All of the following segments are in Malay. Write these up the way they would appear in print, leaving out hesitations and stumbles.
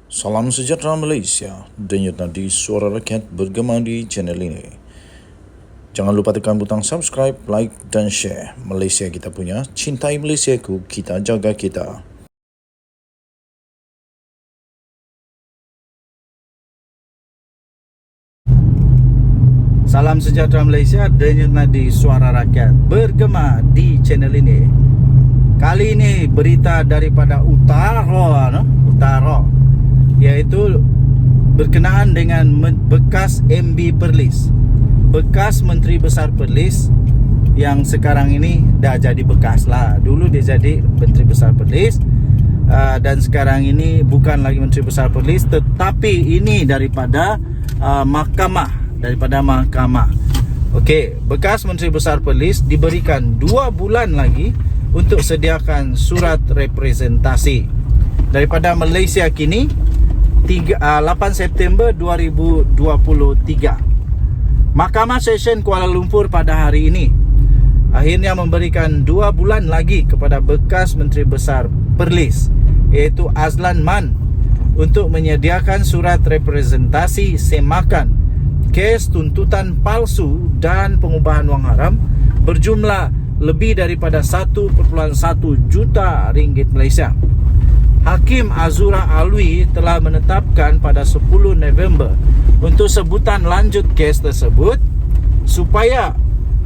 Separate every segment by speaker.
Speaker 1: Salam sejahtera Malaysia, denyut nadi suara rakyat bergema di channel ini. Jangan lupa tekan butang subscribe, like dan share. Malaysia kita punya, cintai Malaysiaku, kita jaga kita.
Speaker 2: Salam sejahtera Malaysia, denyut nadi suara rakyat bergema di channel ini. Kali ini berita daripada utara, iaitu berkenaan dengan bekas MB Perlis, bekas Menteri Besar Perlis yang sekarang ini dah jadi bekas lah. Dulu dia jadi Menteri Besar Perlis, dan sekarang ini bukan lagi Menteri Besar Perlis, tetapi ini daripada mahkamah. Okey, bekas Menteri Besar Perlis diberikan 2 bulan lagi untuk sediakan surat representasi daripada Malaysia Kini 8 September 2023. Mahkamah Session Kuala Lumpur pada hari ini akhirnya memberikan 2 bulan lagi kepada bekas Menteri Besar Perlis, iaitu Azlan Man, untuk menyediakan surat representasi semakan kes tuntutan palsu dan pengubahan wang haram berjumlah lebih daripada 1.1 juta ringgit Malaysia. Hakim Azura Alwi telah menetapkan pada 10 November untuk sebutan lanjut kes tersebut supaya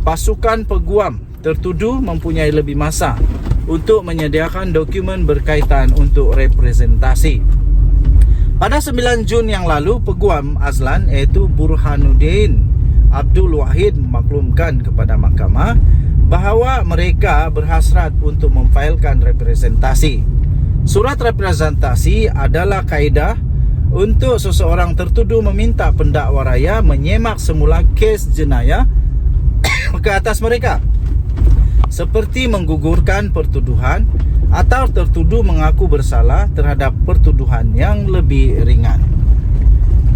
Speaker 2: pasukan peguam tertuduh mempunyai lebih masa untuk menyediakan dokumen berkaitan untuk representasi. Pada 9 Jun yang lalu, peguam Azlan iaitu Burhanuddin Abdul Wahid memaklumkan kepada mahkamah bahawa mereka berhasrat untuk memfailkan representasi. Surat representasi adalah kaedah untuk seseorang tertuduh meminta pendakwa raya menyemak semula kes jenayah ke atas mereka, seperti menggugurkan pertuduhan atau tertuduh mengaku bersalah terhadap pertuduhan yang lebih ringan.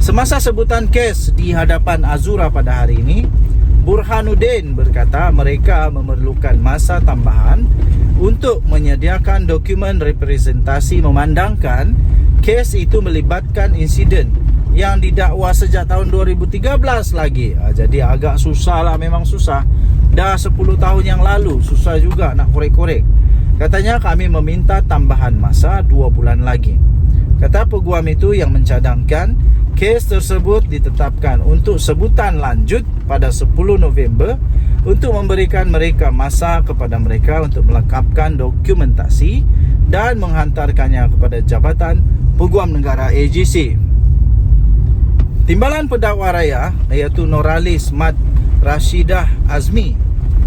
Speaker 2: Semasa sebutan kes di hadapan Azura pada hari ini, Burhanuddin berkata mereka memerlukan masa tambahan untuk menyediakan dokumen representasi memandangkan kes itu melibatkan insiden yang didakwa sejak tahun 2013 lagi. Jadi agak susah lah, memang susah. Dah 10 tahun yang lalu, susah juga nak korek-korek. Katanya kami meminta tambahan masa 2 bulan lagi. Kata peguam itu yang mencadangkan kes tersebut ditetapkan untuk sebutan lanjut pada 10 November untuk memberikan mereka masa kepada mereka untuk melengkapkan dokumentasi dan menghantarkannya kepada Jabatan Peguam Negara AGC. Timbalan pendakwa raya iaitu Noralis Mat Rashidah Azmi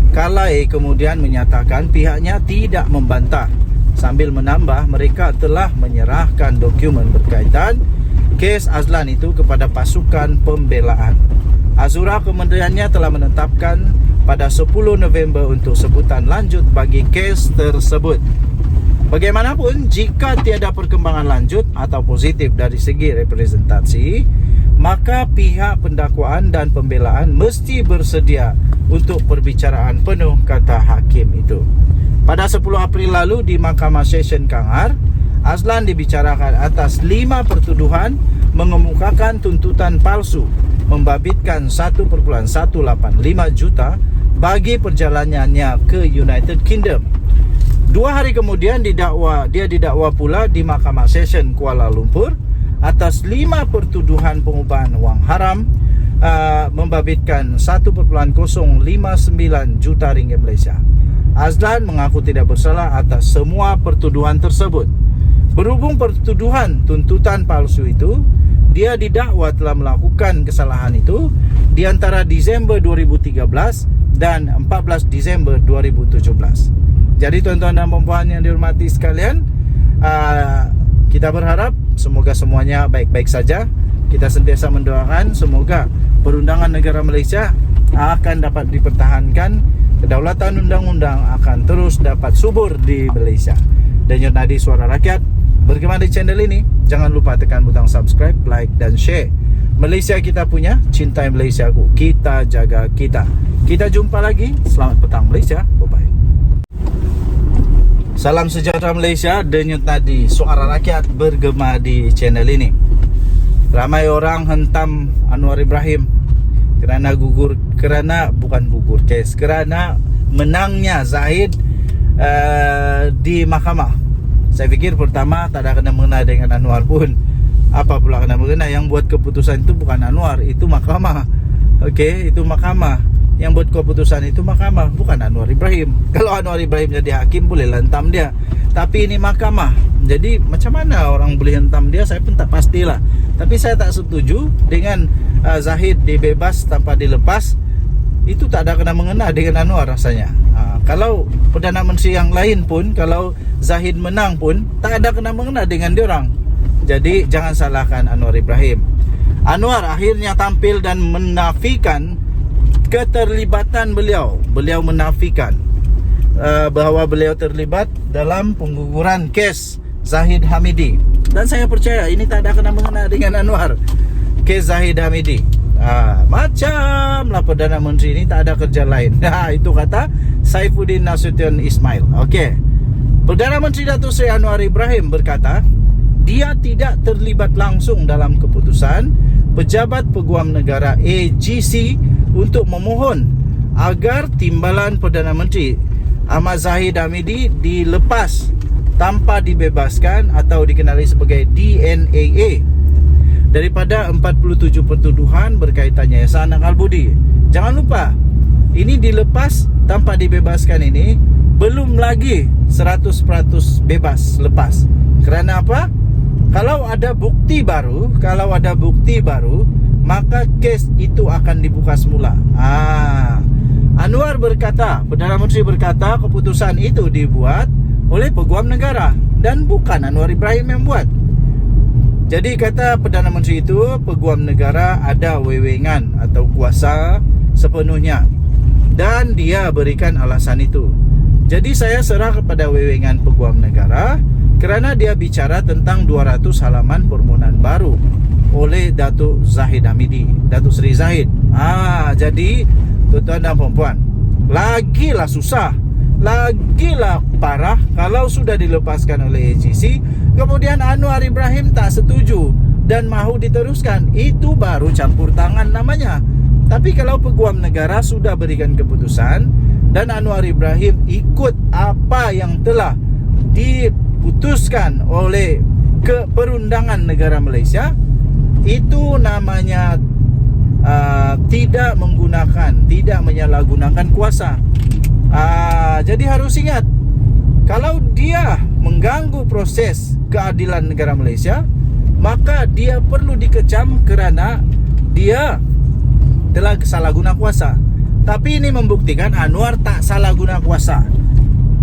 Speaker 2: Kalai kemudian menyatakan pihaknya tidak membantah, sambil menambah mereka telah menyerahkan dokumen berkaitan kes Azlan itu kepada pasukan pembelaan. Azura kementeriannya telah menetapkan pada 10 November untuk sebutan lanjut bagi kes tersebut. Bagaimanapun, jika tiada perkembangan lanjut atau positif dari segi representasi, maka pihak pendakwaan dan pembelaan mesti bersedia untuk perbicaraan penuh, kata hakim itu. Pada 10 April lalu di Mahkamah Session Kangar, Azlan dibicarakan atas 5 pertuduhan mengemukakan tuntutan palsu membabitkan 1.185 juta bagi perjalanannya ke United Kingdom. 2 hari kemudian dia didakwa pula di Mahkamah Session Kuala Lumpur atas 5 pertuduhan pengubahan wang haram membabitkan 1.059 juta ringgit Malaysia. Azlan mengaku tidak bersalah atas semua pertuduhan tersebut. Berhubung pertuduhan tuntutan palsu itu, dia didakwa telah melakukan kesalahan itu di antara Disember 2013 dan 14 Disember 2017. Jadi tuan-tuan dan puan yang dihormati sekalian, kita berharap semoga semuanya baik-baik saja. Kita sentiasa mendoakan semoga perundangan negara Malaysia akan dapat dipertahankan, kedaulatan undang-undang akan terus dapat subur di Malaysia. Denyut nadi suara rakyat bergema di channel ini. Jangan lupa tekan butang subscribe, like dan share. Malaysia kita punya, cintai Malaysiaku, kita jaga kita. Kita jumpa lagi. Selamat petang Malaysia. Bye-bye. Salam sejahtera Malaysia, denyut nadi suara rakyat bergema di channel ini. Ramai orang hentam Anwar Ibrahim kerana menangnya Zahid di mahkamah. Saya fikir pertama tak ada kena mengena dengan Anwar pun. Apa pula kena mengena? Yang buat keputusan itu bukan Anwar, itu mahkamah. Okey, itu mahkamah. Yang buat keputusan itu mahkamah, bukan Anwar Ibrahim. Kalau Anwar Ibrahim jadi hakim, boleh hentam dia. Tapi ini mahkamah. Jadi macam mana orang boleh hentam dia, saya pun tak pastilah. Tapi saya tak setuju dengan Zahid dibebas tanpa dilepas. Itu tak ada kena mengena dengan Anwar rasanya. Kalau Perdana Menteri yang lain pun, kalau Zahid menang pun, tak ada kena mengena dengan diorang. Jadi jangan salahkan Anwar Ibrahim. Anwar akhirnya tampil dan menafikan keterlibatan beliau. Beliau menafikan bahawa beliau terlibat dalam pengguguran kes Zahid Hamidi. Dan saya percaya ini tak ada kena mengena dengan Anwar, kes Zahid Hamidi. Macamlah Perdana Menteri ini tak ada kerja lain. Itu kata Saifuddin Nasution Ismail. Okey. Perdana Menteri Datuk Seri Anwar Ibrahim berkata, dia tidak terlibat langsung dalam keputusan Pejabat Peguam Negara AGC untuk memohon agar timbalan Perdana Menteri Ahmad Zahid Hamidi dilepas tanpa dibebaskan atau dikenali sebagai DNAA daripada 47 pertuduhan berkaitan Yayasan Akal Budi. Jangan lupa, ini dilepas tanpa dibebaskan ini belum lagi 100% bebas lepas. Kerana apa? Kalau ada bukti baru, maka kes itu akan dibuka semula. Anwar berkata, Perdana Menteri berkata keputusan itu dibuat oleh Peguam Negara dan bukan Anwar Ibrahim yang buat. Jadi kata Perdana Menteri itu, Peguam Negara ada wewengan atau kuasa sepenuhnya dan dia berikan alasan itu. Jadi saya serah kepada wewengan Peguam Negara kerana dia bicara tentang 200 halaman permohonan baru oleh Datuk Zahid Hamidi, Datuk Seri Zahid. Jadi tuan-tuan dan puan-puan, lagilah susah, lagilah parah kalau sudah dilepaskan oleh AGC, kemudian Anwar Ibrahim tak setuju dan mahu diteruskan. Itu baru campur tangan namanya. Tapi kalau Peguam Negara sudah berikan keputusan dan Anwar Ibrahim ikut apa yang telah diputuskan oleh Perundangan Negara Malaysia, itu namanya tidak menyalahgunakan kuasa. Jadi harus ingat, kalau dia mengganggu proses keadilan negara Malaysia, maka dia perlu dikecam kerana dia telah salah guna kuasa. Tapi ini membuktikan Anwar tak salah guna kuasa,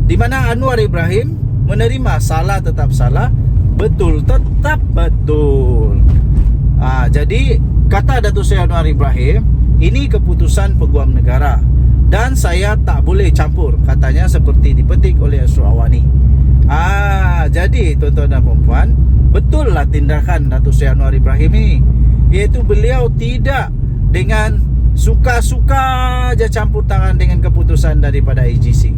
Speaker 2: di mana Anwar Ibrahim menerima salah tetap salah, betul tetap betul. Jadi kata Datuk Seri Anwar Ibrahim, ini keputusan Peguam Negara dan saya tak boleh campur, katanya seperti dipetik oleh Asrul Awani. Jadi tuan-tuan dan puan-puan, betul lah tindakan Datuk Seri Anwar Ibrahim ini, iaitu beliau tidak dengan suka-suka je campur tangan dengan keputusan daripada AGC.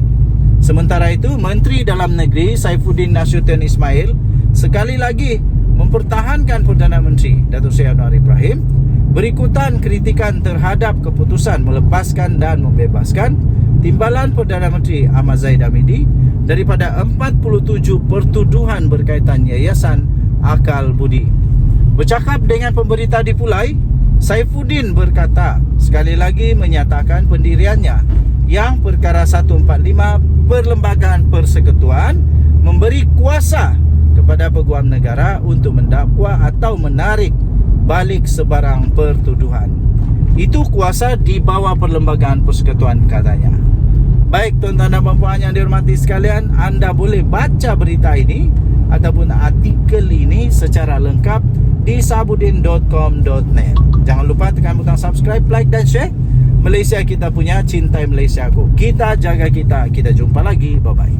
Speaker 2: Sementara itu, Menteri Dalam Negeri Saifuddin Nasution Ismail sekali lagi mempertahankan Perdana Menteri Datuk Seri Anwar Ibrahim berikutan kritikan terhadap keputusan melepaskan dan membebaskan timbalan Perdana Menteri Ahmad Zahid Hamidi daripada 47 pertuduhan berkaitan Yayasan Akal Budi. Bercakap dengan pemberita di Pulai, Saifuddin berkata, sekali lagi menyatakan pendiriannya yang perkara 145 Perlembagaan Persekutuan memberi kuasa kepada Peguam Negara untuk mendakwa atau menarik balik sebarang pertuduhan. Itu kuasa di bawah Perlembagaan Persekutuan katanya. Baik tuan-tuan dan puan-puan yang dihormati sekalian, anda boleh baca berita ini ataupun artikel ini secara lengkap di sabudin.com.net. Jangan lupa tekan butang subscribe, like dan share. Malaysia kita punya, cintai Malaysia aku. Kita jaga kita. Kita jumpa lagi. Bye-bye.